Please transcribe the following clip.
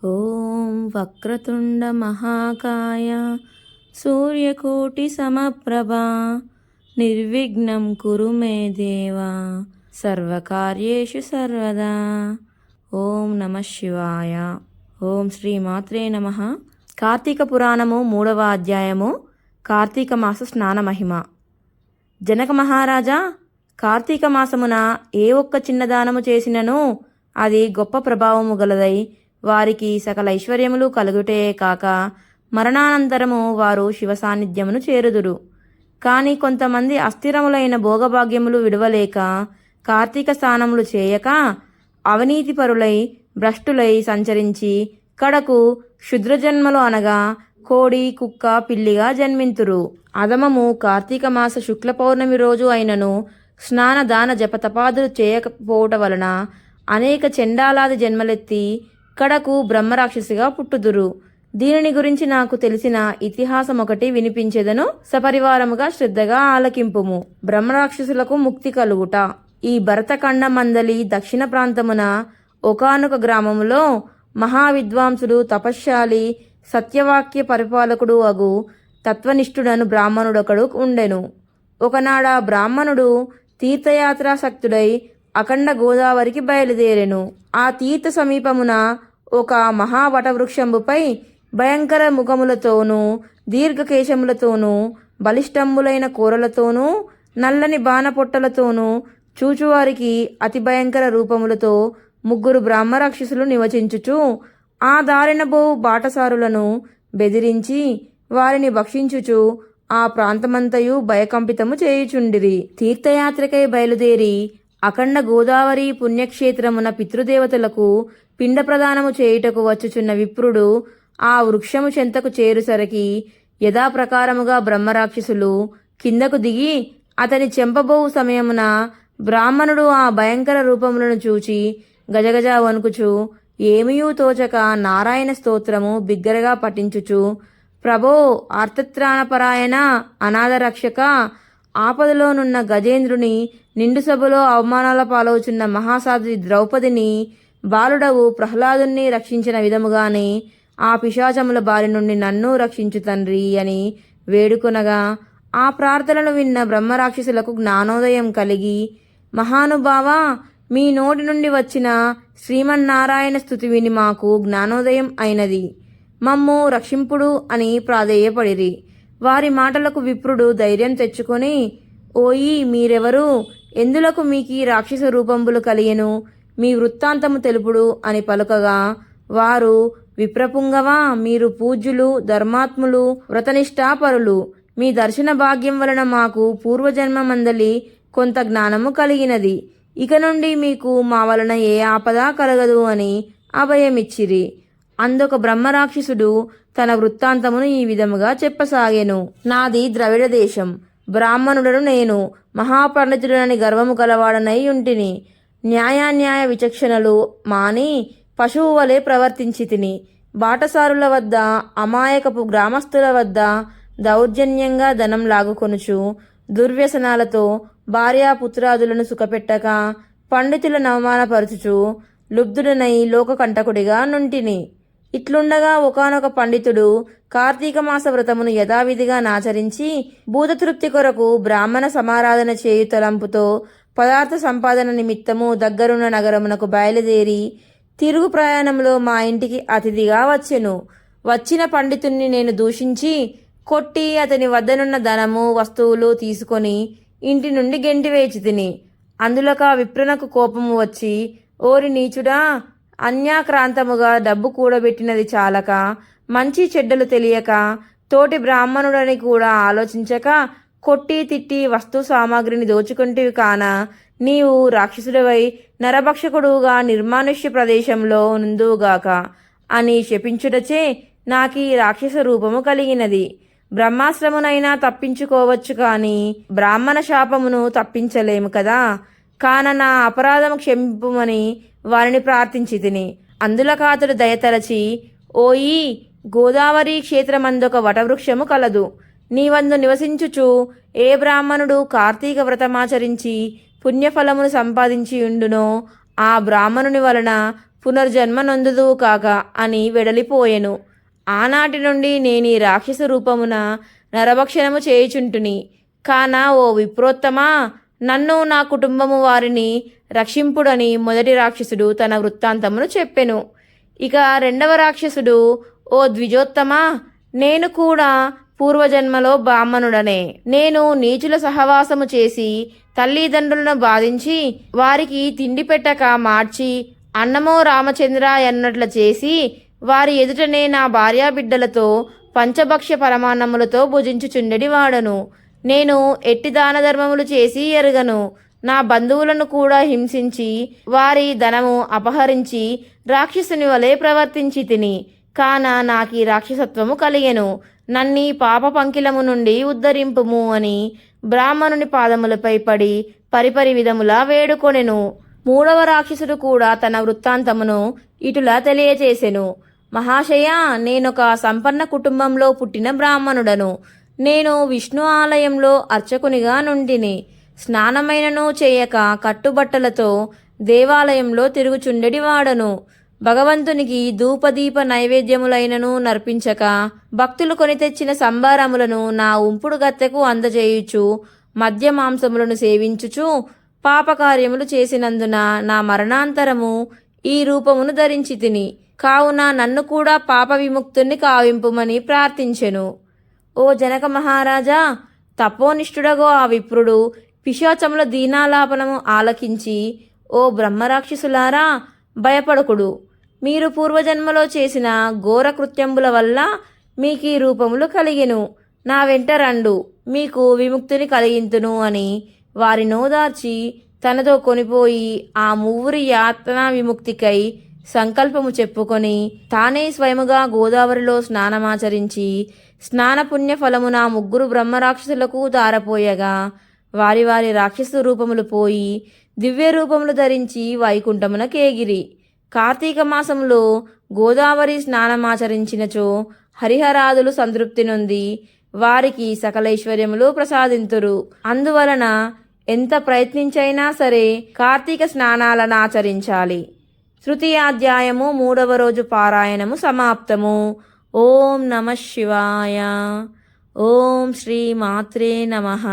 ఓం వక్రతుండ మహాకాయ సూర్యకోటి సమప్రభా నిర్విఘ్నం కురు మే దేవా సర్వకార్యేషు సర్వదా. ఓం నమః శివాయ. ఓం శ్రీ మాత్రే నమః. కార్తీక పురాణము 3వ అధ్యాయము. కార్తీక మాస స్నాన మహిమ. జనక మహారాజా, కార్తీక మాసమున ఏ ఒక్క చిన్న దానము చేసినను అది గొప్ప ప్రభావము గలదై వారికి సకల ఐశ్వర్యములు కలుగుటే కాక మరణానంతరము వారు శివ సాన్నిధ్యమును చేరుదురు. కాని కొంతమంది అస్థిరములైన భోగభాగ్యములు విడవలేక కార్తీక స్నానములు చేయక అవినీతిపరులై భ్రష్టులై సంచరించి కడకు క్షుద్రజన్మలు అనగా కోడి కుక్క పిల్లిగా జన్మింతురు. అధమము కార్తీక మాస శుక్ల పౌర్ణమి రోజు అయినను స్నాన దాన జపతపాదులు చేయకపోవట వలన అనేక చండాలాది జన్మలెత్తి కడకు బ్రహ్మరాక్షసిగా పుట్టుదురు. దీనిని గురించి నాకు తెలిసిన ఇతిహాసం ఒకటి వినిపించేదను, సపరివారముగా శ్రద్ధగా ఆలకింపుము. బ్రహ్మరాక్షసులకు ముక్తి కలుగుట. ఈ భరతఖండ మందలి దక్షిణ ప్రాంతమున ఒకానొక గ్రామములో మహావిద్వాంసుడు తపశ్శాలి సత్యవాక్య పరిపాలకుడు అగు తత్వనిష్ఠుడను బ్రాహ్మణుడొకడు ఉండెను. ఒకనాడా బ్రాహ్మణుడు తీర్థయాత్రాసక్తుడై అఖండ గోదావరికి బయలుదేరెను. ఆ తీర్థ సమీపమున ఒక మహావటవృక్షంబుపై భయంకర ముఖములతోనూ దీర్ఘకేశములతోనూ బలిష్టంబులైన కూరలతోనూ నల్లని బాణపొట్టలతోనూ చూచువారికి అతి భయంకర రూపములతో 3 బ్రహ్మరాక్షసులు నివసించుచు ఆ దారిన బోవు బాటసారులను బెదిరించి వారిని భక్షించుచు ఆ ప్రాంతమంతయు భయకంపితము చేయుచుండిరి. తీర్థయాత్రకై బయలుదేరి అఖండ గోదావరి పుణ్యక్షేత్రమున పితృదేవతలకు పిండ ప్రదానము చేయుటకు వచ్చుచున్న విప్రుడు ఆ వృక్షము చెంతకు చేరుసరికి యథాప్రకారముగా బ్రహ్మరాక్షసులు కిందకు దిగి అతని చెంపబోవు సమయమున బ్రాహ్మణుడు ఆ భయంకర రూపములను చూచి గజగజ వణుకుచు ఏమియూ తోచక నారాయణ స్తోత్రము బిగ్గరగా పఠించుచు, ప్రభో ఆర్తత్రాణపరాయణ అనాథ రక్షక, ఆపదలోనున్న గజేంద్రుని నిండు సభలో అవమానాల పాలవుచున్న మహాసాధ్వి ద్రౌపదిని బాలుడవు ప్రహ్లాదుని రక్షించిన విధముగానే ఆ పిశాచముల బారి నుండి నన్ను రక్షించు తండ్రి అని వేడుకొనగా ఆ ప్రార్థనలు విన్న బ్రహ్మరాక్షసులకు జ్ఞానోదయం కలిగి, మహానుభావా, మీ నోటి నుండి వచ్చిన శ్రీమన్నారాయణ స్తుతి విని మాకు జ్ఞానోదయం అయినది, మమ్ము రక్షింపుడు అని ప్రాధేయపడిరి. వారి మాటలకు విప్రుడు ధైర్యం తెచ్చుకొని, ఓయి మీరెవరు, ఎందులకు మీకీ రాక్షస రూపంబులు కలిగెను, మీ వృత్తాంతము తెలుపుడు అని పలుకగా వారు, విప్రపుంగవా, మీరు పూజ్యులు, ధర్మాత్ములు, వ్రతనిష్ఠాపరులు. మీ దర్శన భాగ్యం వలన మాకు పూర్వజన్మ మందలి కొంత జ్ఞానము కలిగినది. ఇక నుండి మీకు మా వలన ఏ ఆపద కలగదు అని అభయమిచ్చిరి. అందొక బ్రహ్మరాక్షసుడు తన వృత్తాంతమును ఈ విధముగా చెప్పసాగెను. నాది ద్రవిడ దేశం. బ్రాహ్మణుడను నేను. మహాపండితుడని గర్వము కలవాడనై ఉంటిని. న్యాయాన్యాయ విచక్షణలు మాని పశువు వలె ప్రవర్తించి తిని. బాటసారుల వద్ద, అమాయకపు గ్రామస్తుల వద్ద దౌర్జన్యంగా ధనం లాగుకొనుచు దుర్వ్యసనాలతో భార్యాపుత్రాదులను సుఖపెట్టక పండితులను అవమానపరచుచు లుబ్ధుడనై లోకకంటకుడిగా నుంటిని. ఇట్లుండగా ఒకానొక పండితుడు కార్తీక మాస వ్రతమును యథావిధిగా నాచరించి భూతతృప్తి కొరకు బ్రాహ్మణ సమారాధన చేయు తలంపుతో పదార్థ సంపాదన నిమిత్తము దగ్గరున్న నగరమునకు బయలుదేరి తిరుగు ప్రయాణంలో మా ఇంటికి అతిథిగా వచ్చెను. వచ్చిన పండితుణ్ణి నేను దూషించి కొట్టి అతని వద్దనున్న ధనము వస్తువులు తీసుకొని ఇంటి నుండి గెంటివేచి తిని. అందులోక విప్రునకు కోపము వచ్చి, ఓరి నీచుడా, అన్యాక్రాంతముగా డబ్బు కూడబెట్టినది చాలక, మంచి చెడ్డలు తెలియక, తోటి బ్రాహ్మణుడని కూడా ఆలోచించక కొట్టి తిట్టి వస్తు సామాగ్రిని దోచుకుంటివి కాన, నీవు రాక్షసుడివై నరభక్షకుడుగా నిర్మానుష్య ప్రదేశంలో నుందువుగాక అని శపించుటచే నాకీ రాక్షస రూపము కలిగినది. బ్రహ్మాశ్రమునైనా తప్పించుకోవచ్చు కాని బ్రాహ్మణ శాపమును తప్పించలేము కదా. కాన నా అపరాధము క్షమింపుమని వారిని ప్రార్థించి తిని. అందులకాతుడు దయతలచి, ఓయి, గోదావరి క్షేత్రమందొక వటవృక్షము కలదు. నీవందు నివసించుచు ఏ బ్రాహ్మణుడు కార్తీక వ్రతమాచరించి పుణ్యఫలమును సంపాదించి ఉండునో ఆ బ్రాహ్మణుని వలన పునర్జన్మ నొందుదు కాక అని వెడలిపోయెను. ఆనాటి నుండి నేను ఈ రాక్షస రూపమున నరభక్షణము చేయుచుంటుని. కాన ఓ విప్రోత్తమా, నన్ను నా కుటుంబము వారిని రక్షింపుడని మొదటి రాక్షసుడు తన వృత్తాంతమును చెప్పెను. ఇక రెండవ రాక్షసుడు, ఓ ద్విజోత్తమా, నేను కూడా పూర్వజన్మలో బ్రాహ్మణుడనే. నేను నీచుల సహవాసము చేసి తల్లిదండ్రులను బాధించి వారికి తిండి పెట్టక మార్చి అన్నమో రామచంద్ర అన్నట్లు చేసి వారి ఎదుటనే నా భార్యాబిడ్డలతో పంచభక్ష్య పరమాన్నములతో భుజించుచుండెడి వాడను. నేను ఎట్టి దాన ధర్మములు చేసి ఎరుగను. నా బంధువులను కూడా హింసించి వారి ధనము అపహరించి రాక్షసుని వలె ప్రవర్తించి తిని. కాన నాకీ రాక్షసత్వము కలిగెను. నన్ని పాప పంకిలము నుండి ఉద్ధరింపుము అని బ్రాహ్మణుని పాదములపై పడి పరిపరి విధములా వేడుకొనెను. మూడవ రాక్షసుడు కూడా తన వృత్తాంతమును ఇటులా తెలియచేసెను. మహాశయ, నేనొక సంపన్న కుటుంబంలో పుట్టిన బ్రాహ్మణుడను. నేను విష్ణు ఆలయంలో అర్చకునిగా నుండిని. స్నానమైనను చేయక కట్టుబట్టలతో దేవాలయంలో తిరుగుచుండెడి వాడను. భగవంతునికి ధూపదీప నైవేద్యములైనను నర్పించక భక్తులు కొని తెచ్చిన సంభారములను నా ఉంపుడు గత్తెకు అందజేయుచు మద్య మాంసములను సేవించుచు పాపకార్యములు చేసినందున నా మరణాంతరము ఈ రూపమును ధరించి తిని. కావున నన్ను కూడా పాప విముక్తుని కావింపుమని ప్రార్థించెను. ఓ జనక మహారాజా, తపోనిష్ఠుడగో ఆ విప్రుడు పిశాచముల దీనాలాపనము ఆలకించి, ఓ బ్రహ్మరాక్షసులారా, భయపడకుడు. మీరు పూర్వజన్మలో చేసిన ఘోర కృత్యంబుల వల్ల మీకీ రూపములు కలిగెను. నా వెంట రండు, మీకు విముక్తిని కలిగింతును అని వారి నోదార్చి తనతో కొనిపోయి ఆ మువ్వురి యాతనా విముక్తికై సంకల్పము చెప్పుకొని తానే స్వయముగా గోదావరిలో స్నానమాచరించి స్నానపుణ్య ఫలమున ముగ్గురు బ్రహ్మరాక్షసులకు తారపోయగా వారి వారి రాక్షస రూపములు పోయి దివ్య రూపములు ధరించి వైకుంఠమున కేగిరి. కార్తీక మాసములో గోదావరి స్నానమాచరించినచో హరిహరాదులు సంతృప్తి నొంది వారికి సకలైశ్వర్యములు ప్రసాదింతురు. అందువలన ఎంత ప్రయత్నించైనా సరే కార్తీక స్నానాలను ఆచరించాలి. తృతీయాధ్యాయము 3వ రోజు పారాయణము సమాప్తము. ఓం నమః శివాయ. ఓం శ్రీ మాత్రే నమః.